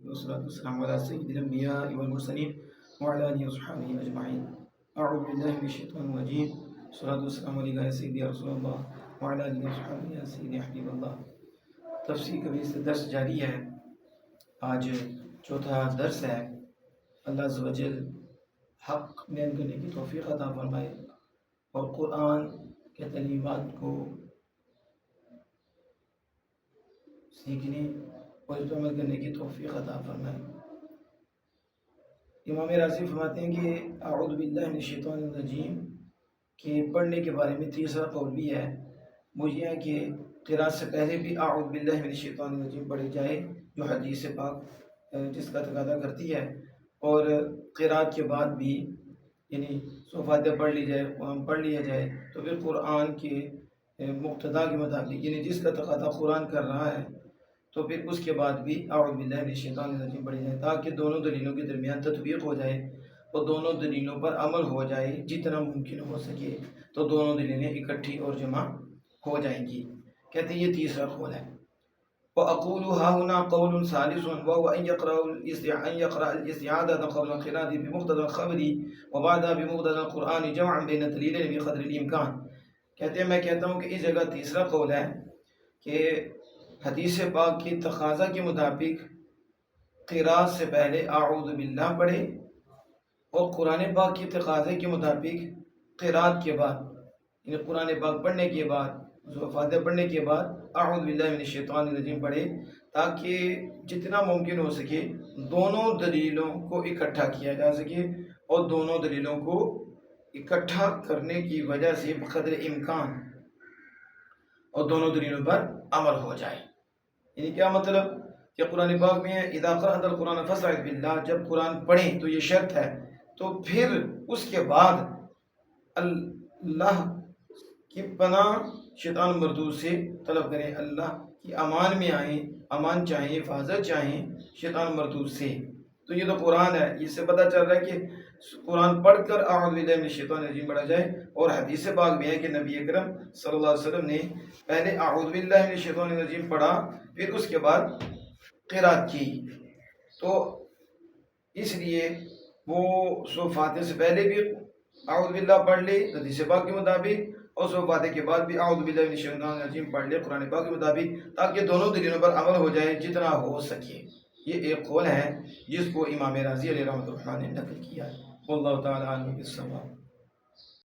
والصلاة والسلام على سيد الأنبياء والمرسلين وعلى آله وصحبه أجمعين. أعوذ بالله من الشيطان الرجيم. الصلاة والسلام عليك يا سيدي يا رسول الله وعلى آله وصحبه يا سيدي حبيب الله. تفسیر کبیر سے درس جاری ہے. آج چوتھا درس ہے. اللہ عز و جل حق بیان کرنے کی توفیق عطا فرمائے اور قرآن کے تعلیمات کو سیکھنے اور اس پر عمل کرنے کی توفیق عطا فرمائے. امام راضی فرماتے ہیں کہ اعوذ باللہ من الشیطان الرجیم کے پڑھنے کے بارے میں تیسرا قول بھی ہے. وہ یہ ہے کہ قرات سے پہلے بھی اعوذ باللہ من الشیطان الرجیم پڑھی جائے جو حدیث پاک جس کا تقاضا کرتی ہے, اور قرات کے بعد بھی یعنی فاتحہ پڑھ لی جائے, قرآن پڑھ لیا جائے تو پھر قرآن کے مقتضا کے مطابق یعنی جس کا تقاضا قرآن کر رہا ہے تو پھر اس کے بعد بھی اعوذ باللہ من الشیطان الرجیم پڑھی جائے تاکہ دونوں دلیلوں کے درمیان تطبیق ہو جائے اور دونوں دلیلوں پر عمل ہو جائے جتنا ممکن ہو سکے, تو دونوں دلیلیں اکٹھی اور جمع ہو جائیں گی. کہتے ہیں یہ تیسرا قول ہے. وَأَقُولُ هَا هُنَا قَوْلٌ ثَالِثٌ وَهُوَ أَنْ يَقْرَأَ الْإِسْتِعَاذَةَ قَبْلَ الْقِرَاءَةِ بِمُقْتَضَى الْخَبْرِ وَبَعْدَهَا بِمُقْتَضَى الْقُرْآنِ جَمْعًا بَيْنَ الدَّلِيلَيْنِ بِقَدْرِ الْإِمْكَانِ. کہتے ہیں میں کہتا ہوں کہ اس جگہ تیسرا قول ہے کہ حدیث پاک کی تقاضا کے مطابق قرات سے پہلے اعوذ باللہ پڑھے اور قرآن پاک کی تقاضے کے مطابق قرات کے بعد یعنی قرآن پاک پڑھنے کے بعد فاتحہ پڑھنے کے بعد اعوذ باللہ من الشیطان الرجیم پڑھے تاکہ جتنا ممکن ہو سکے دونوں دلیلوں کو اکٹھا کیا جا سکے اور دونوں دلیلوں کو اکٹھا کرنے کی وجہ سے بقدر امکان اور دونوں دلیلوں پر عمل ہو جائے. یعنی کیا مطلب کہ قرآن پاک میں اذا قرأت القرآن فاستعذ باللہ, جب قرآن پڑھیں تو یہ شرط ہے, تو پھر اس کے بعد اللہ کی پناہ شیطان مردود سے طلب کریں, اللہ کی امان میں آئیں, امان چاہیں, حفاظت چاہیں شیطان مردود سے. تو یہ تو قرآن ہے, اس سے پتہ چل رہا ہے کہ قرآن پڑھ کر اعوذ باللہ من الشیطان الرجیم پڑھا جائے. اور حدیث پاک میں ہے کہ نبی اکرم صلی اللہ علیہ وسلم نے پہلے اعوذ باللہ من الشیطان الرجیم پڑھا پھر اس کے بعد قرات کی. تو اس لیے وہ فاتحہ سے پہلے بھی اعوذ باللہ پڑھ لے حدیث پاک کے مطابق, اور فاتحہ کے بعد بھی اعوذ باللہ من الشیطان الرجیم پڑھ لے قرآن پاک کے مطابق, تاکہ دونوں دلیلوں پر عمل ہو جائے جتنا ہو سکے. یہ ایک قول ہے جس کو امام راضی علیہ رحمۃ اللہ نے نقل کیا ہے. واللہ تعالی عنہ بالصواب.